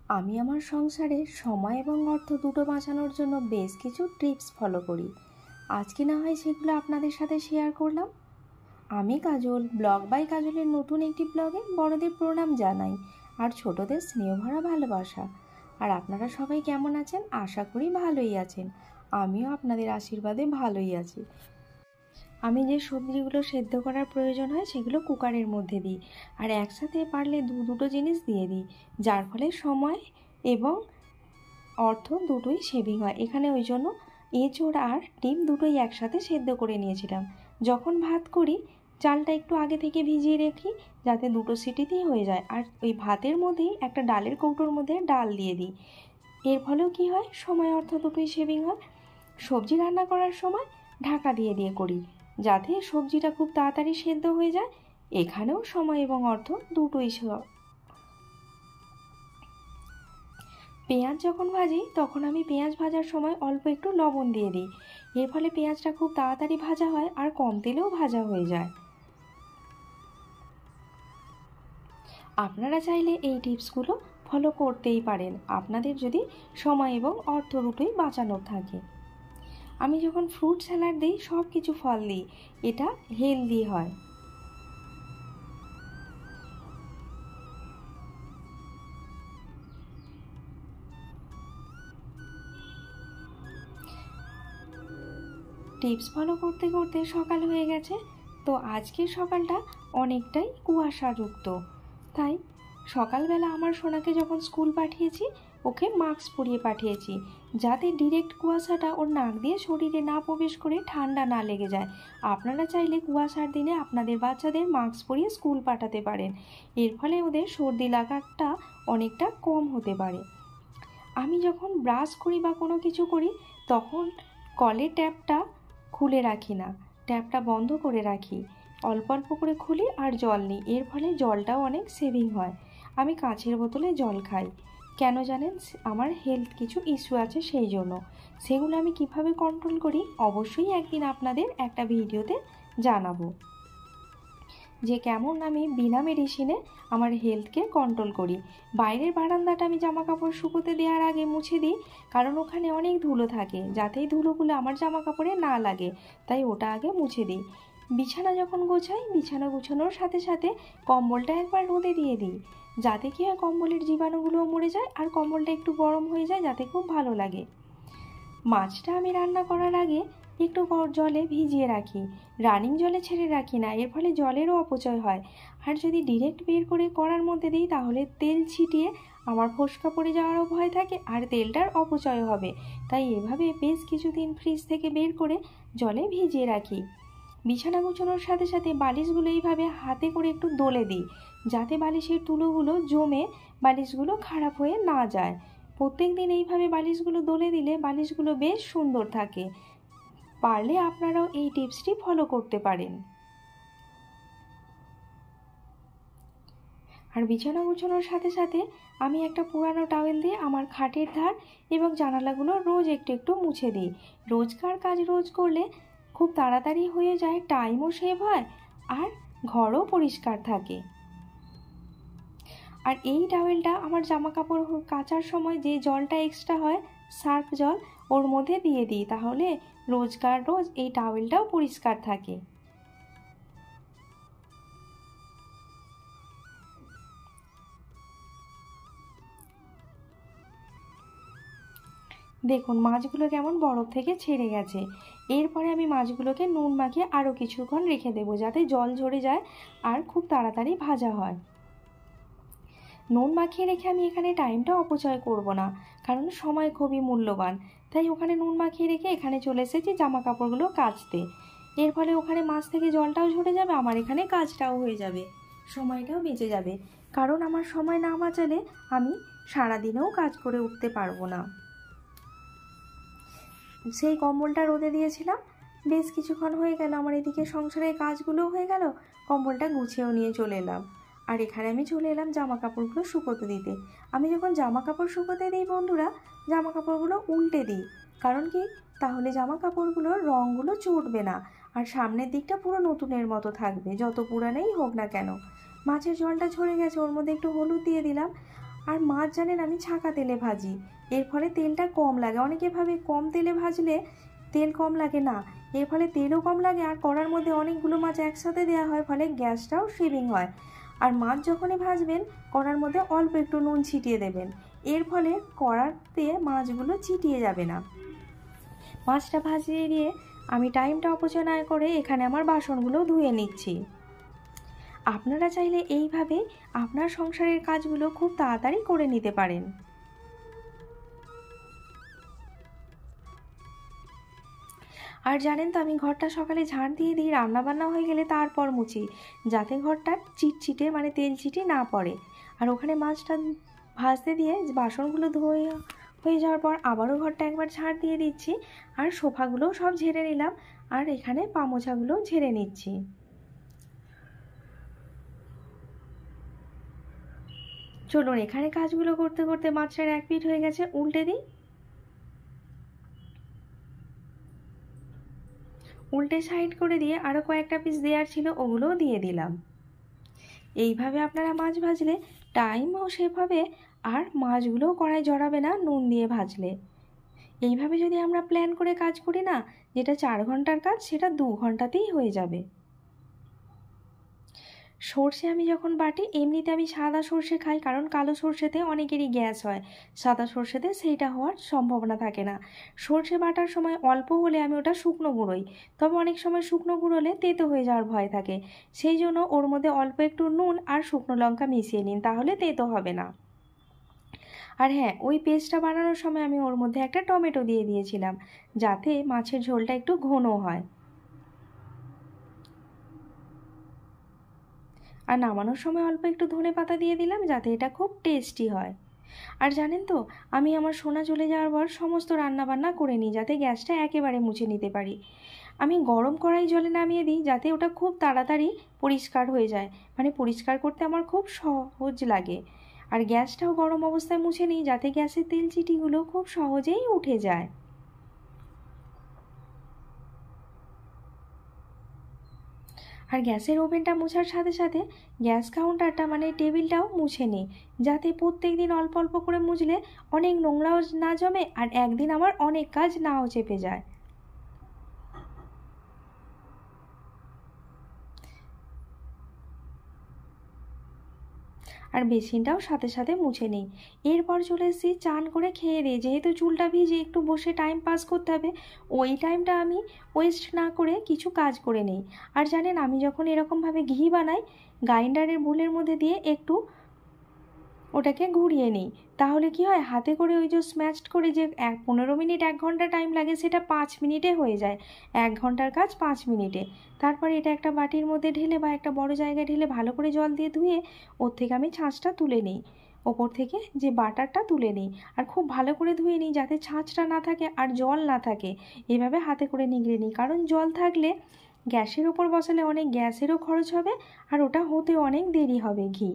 আমি আমার সংসারে সময় এবং অর্থ দুটো বাঁচানোর জন্য বেশ কিছু টিপস ফলো করি। আজকে না হয় সেগুলো আপনাদের সাথে শেয়ার করলাম। আমি কাজল, ব্লগ বাই কাজলের নতুন একটি ব্লগে বড়দের প্রণাম জানাই আর ছোটদের স্নেহভরা ভালোবাসা। আর আপনারা সবাই কেমন আছেন? আশা করি ভালোই আছেন। আমিও আপনাদের আশীর্বাদে ভালোই আছি। আমি যে সবজিগুলো সেদ্ধ করার প্রয়োজন হয় সেগুলো কুকারের মধ্যে দিই, আর একসাথে পারলে দুটো জিনিস দিয়ে দিই, যার ফলে সময় এবং অর্থ দুটোই সেভিং হয়। এখানে ওই জন্য এঁচোড় আর ডিম দুটোই একসাথে সেদ্ধ করে নিয়েছিলাম। যখন ভাত করি চালটা একটু আগে থেকে ভিজিয়ে রাখি, যাতে দুটো সিটিতেই হয়ে যায়। আর ওই ভাতের মধ্যেই একটা ডালের কৌটোর মধ্যে ডাল দিয়ে দিই। এর ফলেও কী হয়, সময় অর্থ দুটোই সেভিং হয়। সবজি রান্না করার সময় ঢাকা দিয়ে দিয়ে করি, যাতে সবজিটা খুব তাড়াতাড়ি সেদ্ধ হয়ে যায়। এখানেও সময় এবং অর্থ দুটোই। পেঁয়াজ যখন ভাজি তখন আমি পেঁয়াজ ভাজার সময় অল্প একটু লবণ দিয়ে দিই। এর ফলে পেঁয়াজটা খুব তাড়াতাড়ি ভাজা হয় আর কম তেলেও ভাজা হয়ে যায়। আপনারা চাইলে এই টিপসগুলো ফলো করতেই পারেন, আপনাদের যদি সময় এবং অর্থ দুটোই বাঁচানোর থাকে। আমি যখন ফ্রুট স্যালাড দিই সব কিছু ফল দিই, এটা হেলদি হয়। টিপস ফলো করতে করতে সকাল হয়ে গেছে। তো আজকের সকালটা অনেকটাই কুয়াশাযুক্ত, তাই সকালবেলা আমার সোনাকে যখন স্কুল পাঠিয়েছি ওকে মাস্ক পরিয়ে পাঠিয়েছি, যাতে ডিরেক্ট কুয়াশাটা ওর নাক দিয়ে শরীরে না প্রবেশ করে ঠান্ডা না লেগে যায়। আপনারা চাইলে কুয়াশার দিনে আপনাদের বাচ্চাদের মাস্ক পরিয়ে স্কুল পাঠাতে পারেন, এর ফলে ওদের সর্দি লাগাটা অনেকটা কম হতে পারে। আমি যখন ব্রাশ করি বা কোনো কিছু করি তখন কলের ট্যাপটা খুলে রাখি না, ট্যাপটা বন্ধ করে রাখি, অল্প অল্প করে খুলি আর জল নিই। এর ফলে জলটাও অনেক সেভিং হয়। আমি কাঁচের বোতলে জল খাই, কেন জানেন? আমার হেলথ কিছু ইস্যু আছে, সেই জন্য। সেগুলো আমি কিভাবে কন্ট্রোল করি অবশ্যই একদিন আপনাদের একটা ভিডিওতে জানাবো, যে কেমন আমি বিনা মেডিসিনে আমার হেলথকে কন্ট্রোল করি। বাইরের বারান্দাটা আমি জামা কাপড় শুকোতে দেওয়ার আগে মুছে দিই, কারণ ওখানে অনেক ধুলো থাকে, যাতে এই ধুলোগুলো আমার জামা কাপড়ে না লাগে, তাই ওটা আগে মুছে দিই। বিছানা যখন গোছাই, বিছানা গোছানোর সাথে সাথে কম্বলটা একবার রোদে দিয়ে দিই, যাতে কি হয় কম্বলের জীবাণুগুলোও মরে যায় আর কম্বলটা একটু গরম হয়ে যায়, যাতে খুব ভালো লাগে। মাছটা আমি রান্না করার আগে একটু জলে ভিজিয়ে রাখি, রানিং জলে ছেড়ে রাখি না, এর ফলে জলেরও অপচয় হয়। আর যদি ডিরেক্ট বের করে কড়ার মধ্যে দিই তাহলে তেল ছিটিয়ে আমার ফোসকা পড়ে যাওয়ারও ভয় থাকে আর তেলটার অপচয় হবে। তাই এভাবে বেশ কিছুদিন ফ্রিজ থেকে বের করে জলে ভিজিয়ে রাখি। বিছানা গুছানোর সাথে সাথে বালিশগুলো এইভাবে হাতে করে একটু দোলে দিই, যাতে বালিশের তুলোগুলো জমে বালিশগুলো খারাপ হয়ে না যায়। প্রত্যেক দিন এইভাবে বালিশগুলো দোলে দিলে বালিশগুলো বেশ সুন্দর থাকে। পারলে আপনারাও এই টিপসটি ফলো করতে পারেন। আর বিছানা গুছানোর সাথে সাথে আমি একটা পুরানো টাওয়েল দিয়ে আমার খাটের ধার এবং জানালাগুলো রোজ একটু একটু মুছে দিই। রোজকার কাজ রোজ করলে খুব তাড়াতাড়ি হয়ে যায়, টাইমও সেভ হয় আর ঘরও পরিষ্কার থাকে। আর এই টাওয়েলটা আমার জামা কাপড় কাচার সময় যে জলটা এক্সট্রা হয়, সার্ফ জল, ওর মধ্যে দিয়ে দিই, তাহলে রোজকার রোজ এই টাওয়েলটাও পরিষ্কার থাকে। দেখুন মাছগুলো কেমন বরফ থেকে ছেড়ে গেছে। এরপরে আমি মাছগুলোকে নুন মাখিয়ে আরও কিছুক্ষণ রেখে দেবো, যাতে জল ঝরে যায় আর খুব তাড়াতাড়ি ভাজা হয়। নুন মাখিয়ে রেখে আমি এখানে টাইমটা অপচয় করব না, কারণ সময় খুবই মূল্যবান। তাই ওখানে নুন মাখিয়ে রেখে এখানে চলে এসেছি জামা কাপড়গুলো কাচতে। এর ফলে ওখানে মাছ থেকে জলটাও ঝরে যাবে, আমার এখানে কাজটাও হয়ে যাবে, সময়টাও বেঁচে যাবে। কারণ আমার সময় না বাঁচালে আমি সারাদিনেও কাজ করে উঠতে পারবো না। সেই কম্বলটা রোদে দিয়েছিলাম, বেশ কিছুক্ষণ হয়ে গেল, আমার এদিকে সংসারের কাজগুলোও হয়ে গেল, কম্বলটা গুছিয়েও নিয়ে চলে এলাম। আর এখানে আমি চলে এলাম জামা কাপড়গুলো শুকোতে দিতে। আমি যখন জামা কাপড় শুকোতে দিই বন্ধুরা, জামা কাপড়গুলো উল্টে দিই, কারণ কি, তাহলে জামা কাপড়গুলোর রঙগুলো চটবে না আর সামনের দিকটা পুরো নতুনের মতো থাকবে, যত পুরানেই হোক না কেন। মাছের জলটা ঝরে গেছে, ওর মধ্যে একটু হলুদ দিয়ে দিলাম আর মাছ জানেন আমি ছাঁকা তেলে ভাজি, এর ফলে তেলটা কম লাগে। অনেকে ভাবে কম তেলে ভাজলে তেল কম লাগে, না, এর ফলে তেলও কম লাগে আর কড়ার মধ্যে অনেকগুলো মাছ একসাথে দেওয়া হয়, ফলে গ্যাসটাও সেভিং হয়। আর মাছ যখনই ভাজবেন কড়ার মধ্যে অল্প একটু নুন ছিটিয়ে দেবেন, এর ফলে কড়াতে মাছগুলো চিটিয়ে যাবে না। মাছটা ভাজিয়ে দিয়ে আমি টাইমটা অপচয় না করে এখানে আমার বাসনগুলো ধুয়ে নিচ্ছি। আপনারা চাইলে এইভাবে আপনার সংসারের কাজগুলো খুব তাড়াতাড়ি করে নিতে পারেন। আর জানেন তো, আমি ঘরটা সকালে ঝাড় দিয়ে দিই, রান্নাবান্না হয়ে গেলে তারপর মুছি, যাতে ঘরটা চিটচিটে মানে তেল চিটে না পড়ে। আর ওখানে মাছটা ভাজতে দিয়ে বাসনগুলো ধুয়ে হয়ে যাওয়ার পর আবারও ঘরটা একবার ঝাড় দিয়ে দিচ্ছি, আর সোফাগুলোও সব ঝেড়ে নিলাম, আর এখানে পা মোছাগুলোও ঝেড়ে নিচ্ছি। চলুন, এখানে কাজগুলো করতে করতে মাছটার এক পিঠ হয়ে গেছে, উল্টে দিই। উল্টে সাইড করে দিয়ে আরও কয়েকটা পিস দেওয়ার ছিল, ওগুলোও দিয়ে দিলাম। এইভাবে আপনারা মাছ ভাজলে টাইমও সেভ হবে, আর মাছগুলোও কড়াই জড়াবে না নুন দিয়ে ভাজলে। এইভাবে যদি আমরা প্ল্যান করে কাজ করি না, যেটা 4 ঘন্টার কাজ সেটা 2 ঘন্টাতেই হয়ে যাবে। সর্ষে আমি যখন বাটি, এমনিতে আমি সাদা সর্ষে খাই, কারণ কালো সর্ষেতে অনেকেরই গ্যাস হয়, সাদা সর্ষেতে সেইটা হওয়ার সম্ভাবনা থাকে না। সর্ষে বাটার সময় অল্প হলে আমি ওটা শুকনো গুঁড়োই, তবে অনেক সময় শুকনো গুঁড়োলে তেতো হয়ে যাওয়ার ভয় থাকে, সেই জন্য ওর মধ্যে অল্প একটু নুন আর শুকনো লঙ্কা মিশিয়ে নিন, তাহলে তেতো হবে না। আর হ্যাঁ, ওই পেস্টটা বানানোর সময় আমি ওর মধ্যে একটা টমেটো দিয়ে দিয়েছিলাম, যাতে মাছের ঝোলটা একটু ঘন হয়। আর নামানোর সময় অল্প একটু ধনেপাতা দিয়ে দিলাম, যাতে এটা খুব টেস্টি হয়। আর জানেন তো, আমি আমার সোনা চলে যাওয়ার পর সমস্ত রান্নাবান্না করে নিই, যাতে গ্যাসটা একেবারে মুছে নিতে পারি। আমি গরম কড়াই জলে নামিয়ে দিই, যাতে ওটা খুব তাড়াতাড়ি পরিষ্কার হয়ে যায়, মানে পরিষ্কার করতে আমার খুব সহজ লাগে। আর গ্যাসটাও গরম অবস্থায় মুছে নিই, যাতে গ্যাসের তেল চিটিগুলো খুব সহজেই উঠে যায়। আর গ্যাসের ওভেনটা মোছার সাথে সাথে গ্যাস কাউন্টারটা মানে টেবিলটাও মুছে নিই, যাতে প্রত্যেক দিন অল্প অল্প করে মুছলে অনেক নোংরাও না জমে, আর একদিন আমার অনেক কাজ নাও চেপে যায়। আর বেসিনটাও সাথে সাথে মুছে নিই। এরপর চলে এসেছি চান করে খেয়ে দিয়ে, যেহেতু চুলটা ভিজে একটু বসে টাইম পাস করতে হবে, ওই টাইমটা আমি ওয়েস্ট না করে কিছু কাজ করে নিই। আর জানেন, আমি যখন এরকমভাবে ঘি বানাই, গ্রাইন্ডারের বোলের মধ্যে দিয়ে একটু ওটাকে ঘুরিয়ে নিই, তাহলে কি হয়, হাতে করে ওই যে স্ম্যাশড করে যে 15 মিনিট 1 ঘন্টা টাইম লাগে, সেটা 5 মিনিটে হয়ে যায়। 1 ঘন্টার কাজ 5 মিনিটে। তারপরে এটা একটা বাটির মধ্যে ঢেলে বা একটা বড় জায়গায় ঢেলে ভালো করে জল দিয়ে ধুয়ে ওর থেকে আমি ছাঁচটা তুলে নিই, ওপর থেকে যে বাটারটা তুলে নিই, আর খুব ভালো করে ধুয়ে নিই, যাতে ছাঁচটা না থাকে আর জল না থাকে। এভাবে হাতে করে নিগড়ে নিই, কারণ জল থাকলে গ্যাসের ওপর বসালে অনেক গ্যাসেরও খরচ হবে, আর ওটা হতে অনেক দেরি হবে ঘি।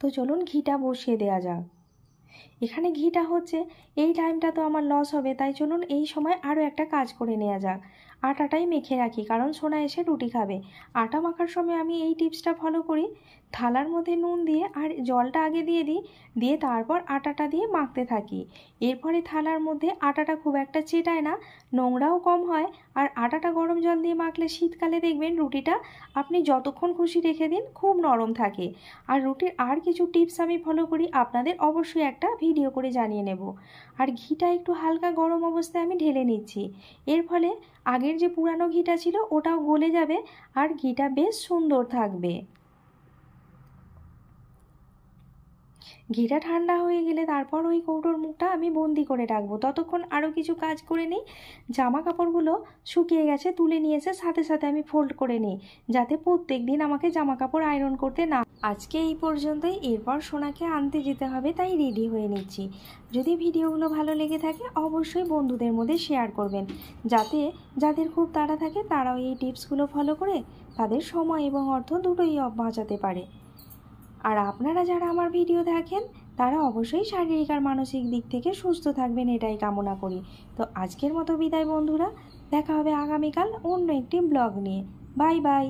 তো চলুন ঘিটা বসিয়ে দেওয়া যাক। এখানে ঘিটা হচ্ছে, এই টাইমটা তো আমার লস হবে, তাই চলুন এই সময় আরও একটা কাজ করে নেওয়া যাক। আটাটাই মেখে রাখি, কারণ সোনা এসে রুটি খাবে। আটা মাখার সময় আমি এই টিপসটা ফলো করি, থালার মধ্যে নুন দিয়ে আর জলটা আগে দিয়ে দিই, দিয়ে তারপর আটাটা দিয়ে মাখতে থাকি। এরপরে থালার মধ্যে আটাটা খুব একটা চেটায় না, নোংরাও কম হয়। আর আটাটা গরম জল দিয়ে মাখলে শীতকালে দেখবেন রুটিটা আপনি যতক্ষণ খুশি রেখে দিন খুব নরম থাকে। আর রুটির আর কিছু টিপস আমি ফলো করি, আপনাদের অবশ্যই একটা ভিডিও করে জানিয়ে নেব। আর ঘিটা একটু হালকা গরম অবস্থায় আমি ঢেলে নিচ্ছি, এর ফলে আগের যে পুরানো ঘিটা ছিল ওটাও গলে যাবে, আর ঘিটা বেশ সুন্দর থাকবে। ঘিটা ঠান্ডা হয়ে গেলে তারপর ওই কৌটোর মুখটা আমি বন্দি করে রাখবো। ততক্ষণ আরও কিছু কাজ করে নিই। জামা কাপড়গুলো শুকিয়ে গেছে, তুলে নিয়ে এসে সাথে সাথে আমি ফোল্ড করে নিই, যাতে প্রত্যেক দিন আমাকে জামা কাপড় আয়রন করতে না। আজকে এই পর্যন্তই, এরপর সোনাকে আনতে যেতে হবে, তাই রেডি হয়ে নিচ্ছি। যদি ভিডিওগুলো ভালো লেগে থাকে অবশ্যই বন্ধুদের মধ্যে শেয়ার করবেন, যাতে যাদের খুব তাড়া থাকে তারাও এই টিপসগুলো ফলো করে তাদের সময় এবং অর্থ দুটোই বাঁচাতে পারে। আর আপনারা যারা আমার ভিডিও দেখেন তারা অবশ্যই শারীরিক আর মানসিক দিক থেকে সুস্থ থাকবেন, এটাই কামনা করি। তো আজকের মতো বিদায় বন্ধুরা, দেখা হবে আগামীকাল অন্য একটি ব্লগ নিয়ে। Bye bye.